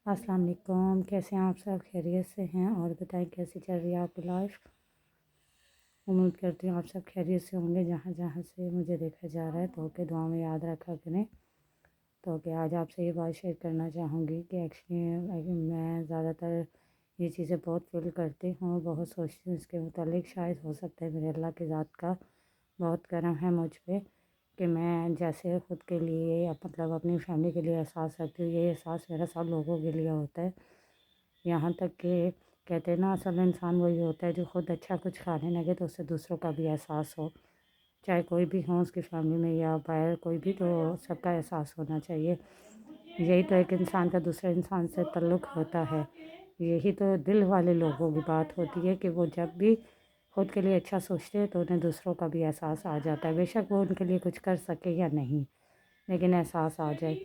السلام علیکم، کیسے ہیں آپ سب؟ خیریت سے ہیں؟ اور بتائیں کیسی چل رہی ہے آپ کی لائف؟ امید کرتی ہوں آپ سب خیریت سے ہوں گے جہاں جہاں سے مجھے دیکھا جا رہا ہے، تو کہ دعا میں یاد رکھا کریں۔ تو کہ آج آپ سے یہ بات شیئر کرنا چاہوں گی کہ ایکچولی میں زیادہ تر یہ چیزیں بہت فیل کرتی ہوں، بہت سوچتی ہوں اس کے متعلق۔ شاید ہو سکتا ہے میرے اللہ کی ذات کا بہت کرم ہے مجھ پہ کہ میں جیسے خود کے لیے مطلب اپنی فیملی کے لیے احساس رکھتی ہوں، یہ احساس میرا سب لوگوں کے لیے ہوتا ہے۔ یہاں تک کہ کہتے ہیں نا، اصل انسان وہی ہوتا ہے جو خود اچھا کچھ کھانے لگے تو اس سے دوسروں کا بھی احساس ہو، چاہے کوئی بھی ہو اس کی فیملی میں یا باہر کوئی بھی، تو سب کا احساس ہونا چاہیے۔ یہی تو ایک انسان کا دوسرے انسان سے تعلق ہوتا ہے، یہی تو دل والے لوگوں کی بات ہوتی ہے کہ وہ جب بھی خود کے لیے اچھا سوچتے ہیں تو انہیں دوسروں کا بھی احساس آ جاتا ہے، بے شک وہ ان کے لیے کچھ کر سکے یا نہیں، لیکن احساس آ جائے۔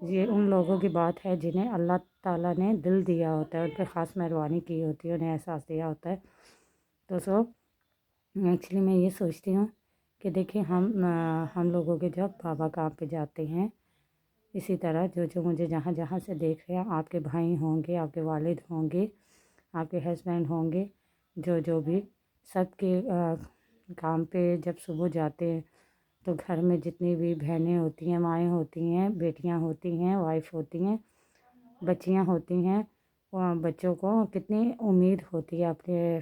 یہ ان لوگوں کی بات ہے جنہیں اللہ تعالیٰ نے دل دیا ہوتا ہے، ان پہ خاص مہربانی کی ہوتی ہے، انہیں احساس دیا ہوتا ہے۔ تو ایکچولی میں یہ سوچتی ہوں کہ دیکھیں ہم لوگوں کے جب بابا کام پہ جاتے ہیں، اسی طرح جو مجھے جہاں جہاں سے دیکھ رہے ہیں، آپ کے بھائی ہوں گے، آپ کے والد ہوں گے، آپ کے ہسبینڈ ہوں گے، جو بھی سب کے کام پہ جب صبح جاتے ہیں تو گھر میں جتنی بھی بہنیں ہوتی ہیں، مائیں ہوتی ہیں، بیٹیاں ہوتی ہیں، وائف ہوتی ہیں، بچیاں ہوتی ہیں، بچوں کو کتنی امید ہوتی ہے اپنے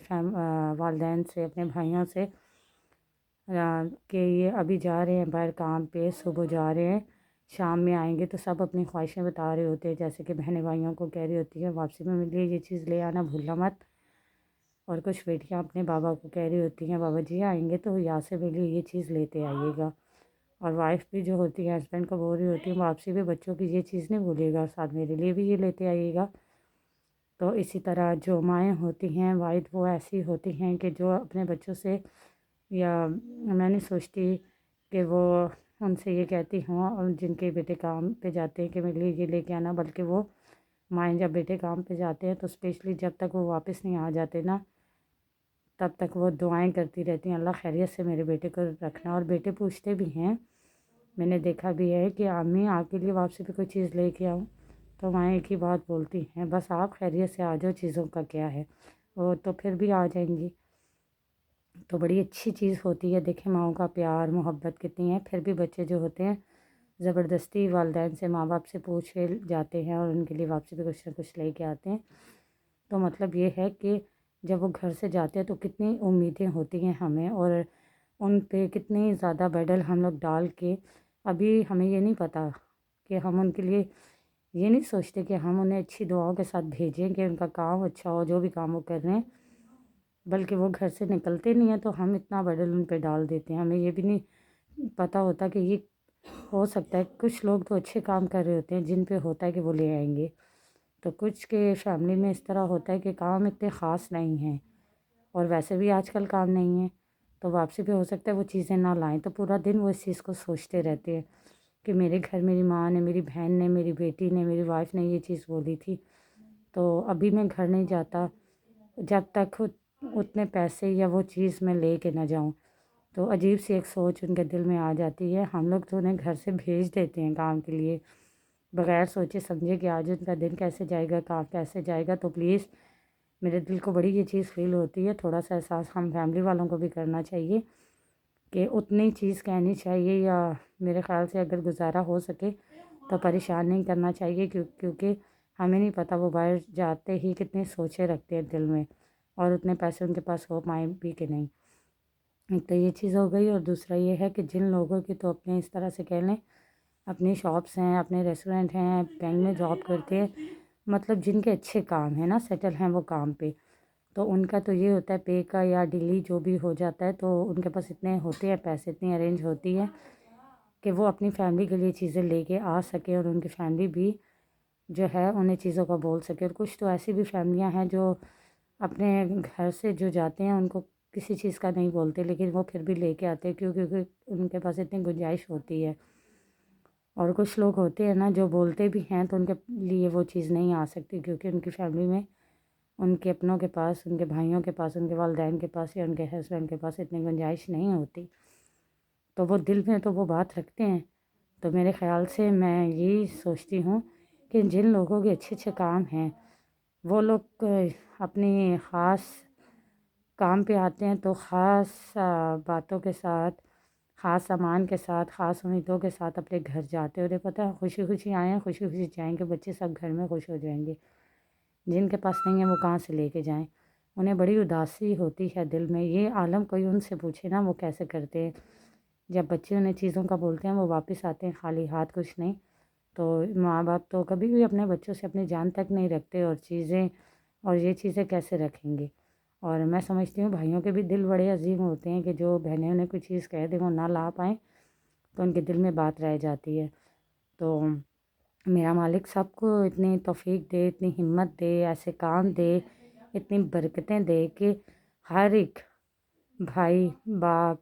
والدین سے، اپنے بھائیوں سے، کہ یہ ابھی جا رہے ہیں باہر کام پہ، صبح جا رہے ہیں، شام میں آئیں گے، تو سب اپنی خواہشیں بتا رہے ہوتے ہیں، جیسے کہ بہنیں بھائیوں کو کہہ رہی ہوتی ہیں واپسی میں میرے لیے یہ چیز لے آنا بھولنا مت، اور کچھ بیٹیاں اپنے بابا کو کہہ رہی ہوتی ہیں بابا جی آئیں گے تو یہاں سے میرے لیے یہ چیز لیتے آئیے گا، اور وائف بھی جو ہوتی ہے ہسبینڈ کو بول رہی ہوتی ہے واپسی بھی بچوں کی یہ چیز نہیں بھولے گا، ساتھ میرے لیے بھی یہ لیتے آئیے گا۔ تو اسی طرح جو مائیں ہوتی ہیں والد، وہ ایسی ہوتی ہیں کہ جو اپنے بچوں سے، یا میں نہیں سوچتی کہ وہ ان سے یہ کہتی ہوں اور جن کے بیٹے کام پہ جاتے ہیں کہ میرے لیے یہ لے کے آنا، بلکہ وہ مائیں جب بیٹے کام پہ جاتے ہیں تو اسپیشلی جب تک وہ واپس نہیں آ جاتے نا، تب تک وہ دعائیں کرتی رہتی ہیں اللہ خیریت سے میرے بیٹے کو رکھنا، اور بیٹے پوچھتے بھی ہیں، میں نے دیکھا بھی ہے کہ امی آپ کے لیے واپسی پہ کوئی چیز لے کے آؤں، تو مائیں ایک ہی بات بولتی ہیں بس آپ خیریت سے آ جاؤ، چیزوں کا کیا ہے، وہ تو پھر بھی آ جائیں گی۔ تو بڑی اچھی چیز ہوتی ہے، دیکھیں ماؤں کا پیار محبت کتنی ہے، پھر بھی بچے جو ہوتے ہیں زبردستی والدین سے، ماں باپ سے پوچھے جاتے ہیں اور ان کے لیے واپسی پہ کچھ نہ کچھ لے کے آتے ہیں۔ تو مطلب یہ ہے کہ جب وہ گھر سے جاتے ہیں تو کتنی امیدیں ہوتی ہیں ہمیں، اور ان پہ کتنی زیادہ بیڈل ہم لوگ ڈال کے، ابھی ہمیں یہ نہیں پتہ کہ ہم ان کے لیے یہ نہیں سوچتے کہ ہم انہیں اچھی دعاؤں کے ساتھ بھیجیں کہ ان کا کام اچھا ہو، جو بھی کام وہ کر رہے ہیں، بلکہ وہ گھر سے نکلتے نہیں ہیں تو ہم اتنا برڈن ان پہ ڈال دیتے ہیں، ہمیں یہ بھی نہیں پتہ ہوتا کہ یہ ہو سکتا ہے کچھ لوگ تو اچھے کام کر رہے ہوتے ہیں جن پہ ہوتا ہے کہ وہ لے آئیں گے، تو کچھ کے فیملی میں اس طرح ہوتا ہے کہ کام اتنے خاص نہیں ہیں، اور ویسے بھی آج کل کام نہیں ہے، تو واپسی پہ ہو سکتا ہے وہ چیزیں نہ لائیں، تو پورا دن وہ اس چیز کو سوچتے رہتے ہیں کہ میرے گھر میری ماں نے، میری بہن نے، میری بیٹی نے، میری وائف نے یہ چیز بولی تھی، تو ابھی میں گھر نہیں جاتا جب تک اتنے پیسے یا وہ چیز میں لے کے نہ جاؤں۔ تو عجیب سی ایک سوچ ان کے دل میں آ جاتی ہے، ہم لوگ تو انہیں گھر سے بھیج دیتے ہیں کام کے لیے بغیر سوچے سمجھے کہ آج ان کا دن کیسے جائے گا، کام کیسے جائے گا، تو پلیز میرے دل کو بڑی یہ چیز فیل ہوتی ہے، تھوڑا سا احساس ہم فیملی والوں کو بھی کرنا چاہیے کہ اتنی چیز کہنی چاہیے، یا میرے خیال سے اگر گزارا ہو سکے تو پریشان نہیں کرنا چاہیے، کیونکہ ہمیں نہیں پتہ وہ باہر جاتے ہی کتنے سوچے رکھتے ہیں دل میں، اور اتنے پیسے ان کے پاس ہو پائیں بھی کہ نہیں۔ ایک تو یہ چیز ہو گئی، اور دوسرا یہ ہے کہ جن لوگوں کی تو اپنے اس طرح سے کہہ لیں اپنی شاپس ہیں، اپنے ریسٹورنٹ ہیں، بینک میں جاب کرتے ہیں، مطلب جن کے اچھے کام ہیں نا، سیٹل ہیں وہ کام پہ، تو ان کا تو یہ ہوتا ہے پے کا یا ڈیلی جو بھی ہو جاتا ہے، تو ان کے پاس اتنے ہوتے ہیں پیسے، اتنی ارینج ہوتی ہے کہ وہ اپنی فیملی کے لیے چیزیں لے کے آ سکے، اور ان کی فیملی بھی جو ہے انہیں چیزوں کا بول سکے۔ اور کچھ تو ایسی بھی فیملیاں ہیں جو اپنے گھر سے جو جاتے ہیں ان کو کسی چیز کا نہیں بولتے، لیکن وہ پھر بھی لے کے آتے ہیں کیونکہ ان کے پاس اتنی گنجائش ہوتی ہے، اور کچھ لوگ ہوتے ہیں نا جو بولتے بھی ہیں تو ان کے لیے وہ چیز نہیں آ سکتی، کیونکہ ان کی فیملی میں ان کے اپنوں کے پاس، ان کے بھائیوں کے پاس، ان کے والدین کے پاس یا ان کے ہسبینڈ کے پاس اتنی گنجائش نہیں ہوتی، تو وہ دل میں تو وہ بات رکھتے ہیں۔ تو میرے خیال سے میں یہی سوچتی ہوں کہ جن لوگوں کے اچھے اچھے کام ہیں وہ لوگ اپنی خاص کام پہ آتے ہیں تو خاص باتوں کے ساتھ، خاص سامان کے ساتھ، خاص امیدوں کے ساتھ اپنے گھر جاتے ہیں۔ انہیں پتہ ہے خوشی خوشی آئے ہیں، خوشی خوشی جائیں گے، بچے سب گھر میں خوش ہو جائیں گے۔ جن کے پاس نہیں ہے وہ کہاں سے لے کے جائیں؟ انہیں بڑی اداسی ہوتی ہے دل میں۔ یہ عالم کوئی ان سے پوچھے نا وہ کیسے کرتے ہیں۔ جب بچے انہیں چیزوں کا بولتے ہیں وہ واپس آتے ہیں خالی ہاتھ، کچھ نہیں۔ تو ماں باپ تو کبھی بھی اپنے بچوں سے اپنی جان تک نہیں رکھتے، اور یہ چیزیں کیسے رکھیں گے؟ اور میں سمجھتی ہوں بھائیوں کے بھی دل بڑے عظیم ہوتے ہیں کہ جو بہنیں انہیں کوئی چیز کہہ دیں وہ نہ لا پائیں تو ان کے دل میں بات رہ جاتی ہے۔ تو میرا مالک سب کو اتنی توفیق دے، اتنی ہمت دے، ایسے کام دے، اتنی برکتیں دے کہ ہر ایک بھائی، باپ،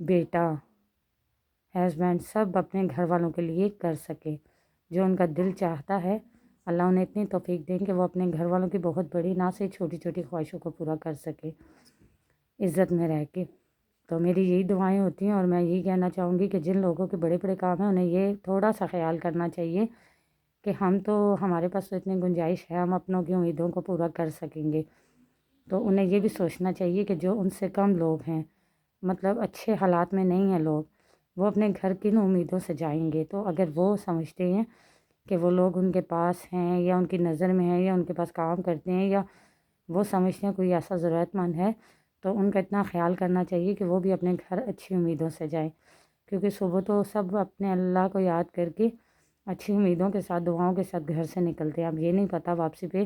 بیٹا، ہسبینڈ سب اپنے گھر والوں کے لیے کر سکے جو ان کا دل چاہتا ہے۔ اللہ انہیں اتنی توفیق دیں کہ وہ اپنے گھر والوں کی بہت بڑی نہ سے چھوٹی چھوٹی خواہشوں کو پورا کر سکے عزت میں رہ کے۔ تو میری یہی دعائیں ہوتی ہیں، اور میں یہی کہنا چاہوں گی کہ جن لوگوں کے بڑے بڑے کام ہیں انہیں یہ تھوڑا سا خیال کرنا چاہیے کہ ہمارے پاس تو اتنی گنجائش ہے، ہم اپنوں کی امیدوں کو پورا کر سکیں گے۔ تو انہیں یہ بھی سوچنا چاہیے کہ جو ان سے کم لوگ ہیں، مطلب اچھے حالات میں نہیں ہیں لوگ، وہ اپنے گھر کن امیدوں سے جائیں گے۔ تو اگر وہ سمجھتے ہیں کہ وہ لوگ ان کے پاس ہیں یا ان کی نظر میں ہیں یا ان کے پاس کام کرتے ہیں، یا وہ سمجھتے ہیں کوئی ایسا ضرورت مند ہے، تو ان کا اتنا خیال کرنا چاہیے کہ وہ بھی اپنے گھر اچھی امیدوں سے جائیں۔ کیونکہ صبح تو سب اپنے اللہ کو یاد کر کے اچھی امیدوں کے ساتھ، دعاؤں کے ساتھ گھر سے نکلتے ہیں۔ اب یہ نہیں پتہ واپسی پہ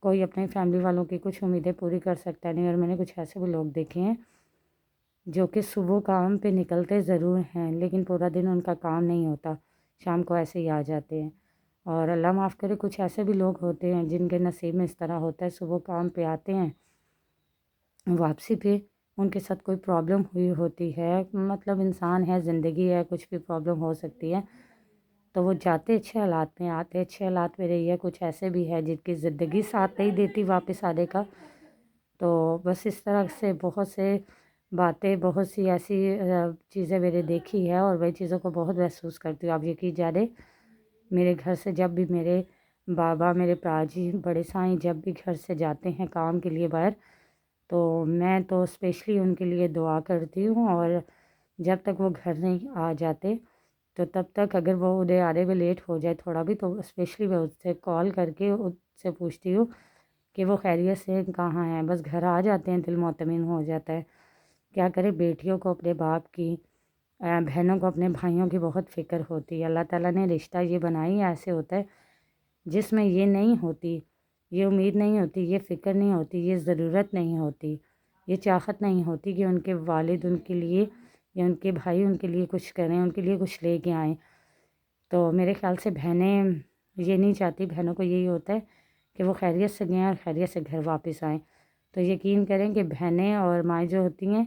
کوئی اپنے فیملی والوں کی کچھ امیدیں پوری کر سکتا نہیں، اور میں نے کچھ ایسے بھی لوگ دیکھے ہیں جو کہ صبح کام پہ نکلتے ضرور ہیں لیکن پورا دن ان کا کام نہیں ہوتا، شام کو ایسے ہی آ جاتے ہیں۔ اور اللہ معاف کرے، کچھ ایسے بھی لوگ ہوتے ہیں جن کے نصیب میں اس طرح ہوتا ہے، صبح کام پہ آتے ہیں، واپسی پہ ان کے ساتھ کوئی پرابلم ہوئی ہوتی ہے، مطلب انسان ہے، زندگی ہے، کچھ بھی پرابلم ہو سکتی ہے، تو وہ جاتے اچھے حالات میں، آتے اچھے حالات میں رہی ہے۔ کچھ ایسے بھی ہے جن کی زندگی ساتھ نہیں دیتی واپس آنے کا۔ تو بس اس طرح سے بہت سے باتیں، بہت سی ایسی چیزیں میں نے دیکھی ہے، اور میں چیزوں کو بہت محسوس کرتی ہوں۔ آپ یقین جانے، میرے گھر سے جب بھی میرے بابا، میرے پراجی، بڑے سائیں جب بھی گھر سے جاتے ہیں کام کے لیے باہر، تو میں تو اسپیشلی ان کے لیے دعا کرتی ہوں، اور جب تک وہ گھر نہیں آ جاتے تو تب تک اگر وہ انہیں آنے میں لیٹ ہو جائے تھوڑا بھی، تو اسپیشلی میں اس سے کال کر کے ان سے پوچھتی ہوں کہ وہ خیریت سے کہاں ہیں۔ بس گھر آ جاتے ہیں دل مطمئن ہو جاتا ہے۔ کیا کرے، بیٹیوں کو اپنے باپ کی، بہنوں کو اپنے بھائیوں کی بہت فکر ہوتی ہے۔ اللہ تعالیٰ نے رشتہ یہ بنائی ایسے ہوتا ہے جس میں یہ نہیں ہوتی، یہ امید نہیں ہوتی، یہ فکر نہیں ہوتی، یہ ضرورت نہیں ہوتی، یہ چاہت نہیں ہوتی کہ ان کے والد ان کے لیے یا ان کے بھائی ان کے لیے کچھ کریں، ان کے لیے کچھ لے کے آئیں۔ تو میرے خیال سے بہنیں یہ نہیں چاہتی، بہنوں کو یہی ہوتا ہے کہ وہ خیریت سے گئیں اور خیریت سے گھر واپس آئیں۔ تو یقین کریں کہ بہنیں اور مائیں جو ہوتی ہیں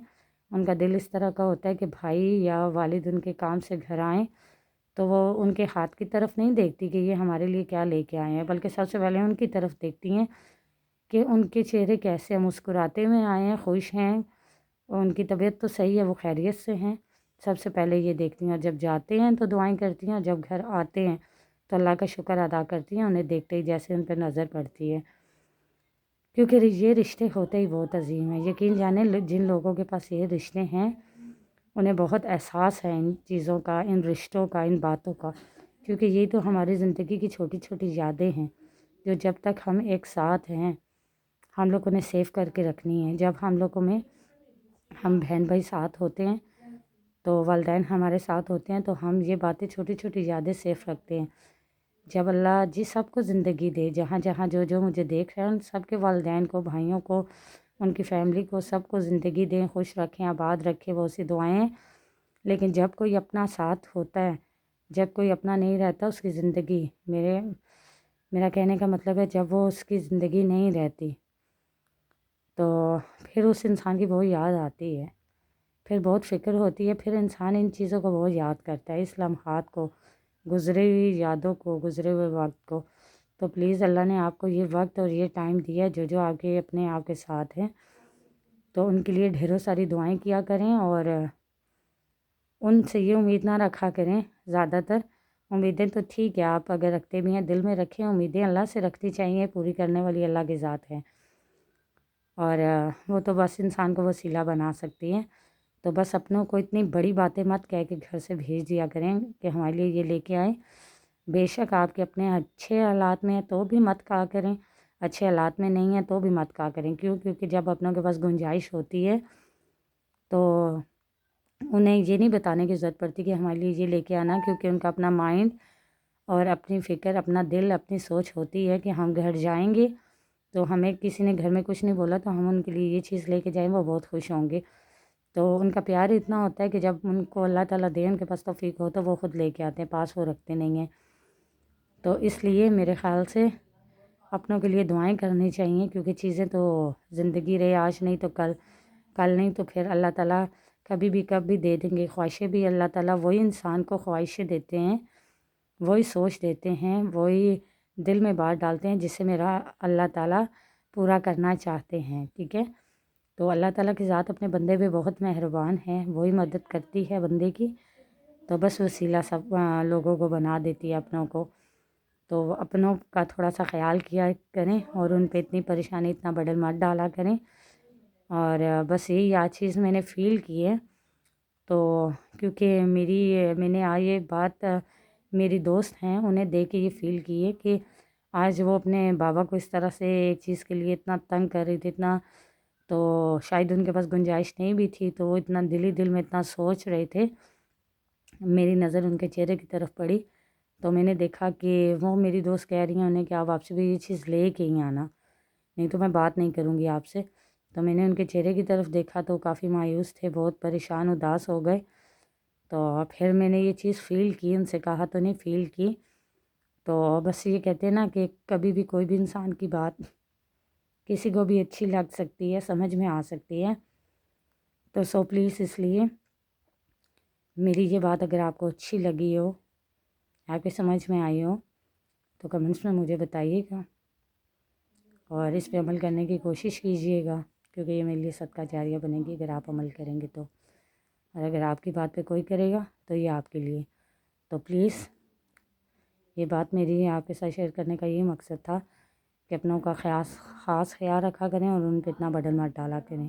ان کا دل اس طرح کا ہوتا ہے کہ بھائی یا والد ان کے کام سے گھر آئیں تو وہ ان کے ہاتھ کی طرف نہیں دیکھتی کہ یہ ہمارے لیے کیا لے کے آئے ہیں، بلکہ سب سے پہلے ان کی طرف دیکھتی ہیں کہ ان کے چہرے کیسے ہیں، مسکراتے ہوئے آئے ہیں، خوش ہیں، ان کی طبیعت تو صحیح ہے، وہ خیریت سے ہیں، سب سے پہلے یہ دیکھتی ہیں۔ اور جب جاتے ہیں تو دعائیں کرتی ہیں، اور جب گھر آتے ہیں تو اللہ کا شکر ادا کرتی ہیں، انہیں دیکھتے ہی جیسے ان پہ نظر پڑتی ہے، کیونکہ یہ رشتے ہوتے ہی بہت عظیم ہیں۔ یقین جانیں جن لوگوں کے پاس یہ رشتے ہیں انہیں بہت احساس ہے ان چیزوں کا، ان رشتوں کا، ان باتوں کا، کیونکہ یہ تو ہماری زندگی کی چھوٹی چھوٹی یادیں ہیں جو جب تک ہم ایک ساتھ ہیں ہم لوگوں نے سیو کر کے رکھنی ہے۔ جب ہم لوگوں میں ہم بہن بھائی ساتھ ہوتے ہیں تو والدین ہمارے ساتھ ہوتے ہیں تو ہم یہ باتیں، چھوٹی چھوٹی یادیں سیو رکھتے ہیں۔ جب اللہ جی سب کو زندگی دے، جہاں جہاں جو جو مجھے دیکھ رہے ہیں ان سب کے والدین کو، بھائیوں کو، ان کی فیملی کو، سب کو زندگی دیں، خوش رکھیں، آباد رکھیں، وہ اسی دعائیں ہیں۔ لیکن جب کوئی اپنا ساتھ ہوتا ہے، جب کوئی اپنا نہیں رہتا اس کی زندگی، میرا کہنے کا مطلب ہے جب وہ اس کی زندگی نہیں رہتی تو پھر اس انسان کی بہت یاد آتی ہے، پھر بہت فکر ہوتی ہے، پھر انسان ان چیزوں کو بہت یاد کرتا ہے، اس لمحات کو، گزرے ہوئی یادوں کو، گزرے ہوئے وقت کو۔ تو پلیز اللہ نے آپ کو یہ وقت اور یہ ٹائم دیا جو جو آپ کے اپنے آپ کے ساتھ ہیں، تو ان کے لیے ڈھیروں ساری دعائیں کیا کریں، اور ان سے یہ امید نہ رکھا کریں زیادہ تر، امیدیں تو ٹھیک ہے، آپ اگر رکھتے بھی ہیں دل میں رکھیں، امیدیں اللہ سے رکھنی چاہیے، پوری کرنے والی اللہ کی ذات ہے، اور وہ تو بس انسان کو وسیلہ بنا سکتی ہیں۔ تو بس اپنوں کو اتنی بڑی باتیں مت کہہ کے گھر سے بھیج دیا کریں کہ ہمارے لیے یہ لے کے آئیں۔ بے شک آپ کے اپنے اچھے حالات میں ہیں تو بھی مت کہا کریں، اچھے حالات میں نہیں ہیں تو بھی مت کہا کریں، کیونکہ جب اپنوں کے پاس گنجائش ہوتی ہے تو انہیں یہ نہیں بتانے کی ضرورت پڑتی کہ ہمارے لیے یہ لے کے آنا، کیونکہ ان کا اپنا مائنڈ اور اپنی فکر، اپنا دل، اپنی سوچ ہوتی ہے کہ ہم گھر جائیں گے تو ہمیں کسی نے گھر میں کچھ نہیں بولا تو ہم ان کے لیے یہ چیز لے کے جائیں، وہ بہت خوش ہوں گے۔ تو ان کا پیار اتنا ہوتا ہے کہ جب ان کو اللہ تعالیٰ دے، ان کے پاس توفیق ہو تو وہ خود لے کے آتے ہیں، پاس وہ رکھتے نہیں ہیں۔ تو اس لیے میرے خیال سے اپنوں کے لیے دعائیں کرنی چاہیے، کیونکہ چیزیں تو زندگی رہے، آج نہیں تو کل، کل نہیں تو پھر اللہ تعالیٰ کبھی دے دیں گے۔ خواہشیں بھی اللہ تعالیٰ وہی انسان کو خواہشیں دیتے ہیں، وہی سوچ دیتے ہیں، وہی دل میں بات ڈالتے ہیں جسے میرا اللہ تعالیٰ پورا کرنا چاہتے ہیں، ٹھیک ہے۔ تو اللہ تعالیٰ کی ذات اپنے بندے پہ بہت مہربان ہے، وہی مدد کرتی ہے بندے کی، تو بس وسیلہ سب لوگوں کو بنا دیتی ہے اپنوں کو۔ تو اپنوں کا تھوڑا سا خیال کیا کریں اور ان پہ اتنی پریشانی، اتنا برڈن مت ڈالا کریں۔ اور بس یہی آج چیز میں نے فیل کی ہے، تو کیونکہ میں نے یہ بات میری دوست ہیں انہیں دیکھ کے یہ فیل کی ہے کہ آج وہ اپنے بابا کو اس طرح سے ایک چیز کے لیے اتنا تنگ کر رہی تھی، اتنا، تو شاید ان کے پاس گنجائش نہیں بھی تھی، تو وہ اتنا دل میں اتنا سوچ رہے تھے۔ میری نظر ان کے چہرے کی طرف پڑی تو میں نے دیکھا کہ وہ میری دوست کہہ رہی ہیں انہیں کہ آپ سے بھی یہ چیز لے کے ہی آنا، نہیں تو میں بات نہیں کروں گی آپ سے۔ تو میں نے ان کے چہرے کی طرف دیکھا تو کافی مایوس تھے، بہت پریشان، اداس ہو گئے۔ تو پھر میں نے یہ چیز فیل کی، ان سے کہا تو نہیں، فیل کی۔ تو بس یہ کہتے ہیں نا کہ کبھی بھی کوئی بھی انسان کی بات کسی کو بھی اچھی لگ سکتی ہے، سمجھ میں آ سکتی ہے، تو پلیز اس لیے میری یہ بات اگر آپ کو اچھی لگی ہو، آپ کے سمجھ میں آئی ہو، تو کمنٹس میں مجھے بتائیے گا اور اس پہ عمل کرنے کی کوشش کیجیے گا، کیونکہ یہ میرے لیے صدقہ جاریہ بنے گی اگر آپ عمل کریں گے تو، اور اگر آپ کی بات پہ کوئی کرے گا تو یہ آپ کے لیے۔ تو پلیز یہ بات میری آپ کے ساتھ شیئر کرنے کا یہ مقصد تھا کہ اپنوں کا خاص خیال رکھا کریں اور ان پہ اتنا برڈن مت ڈالا کریں۔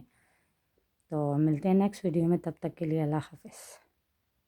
تو ملتے ہیں نیکسٹ ویڈیو میں، تب تک کے لیے اللہ حافظ۔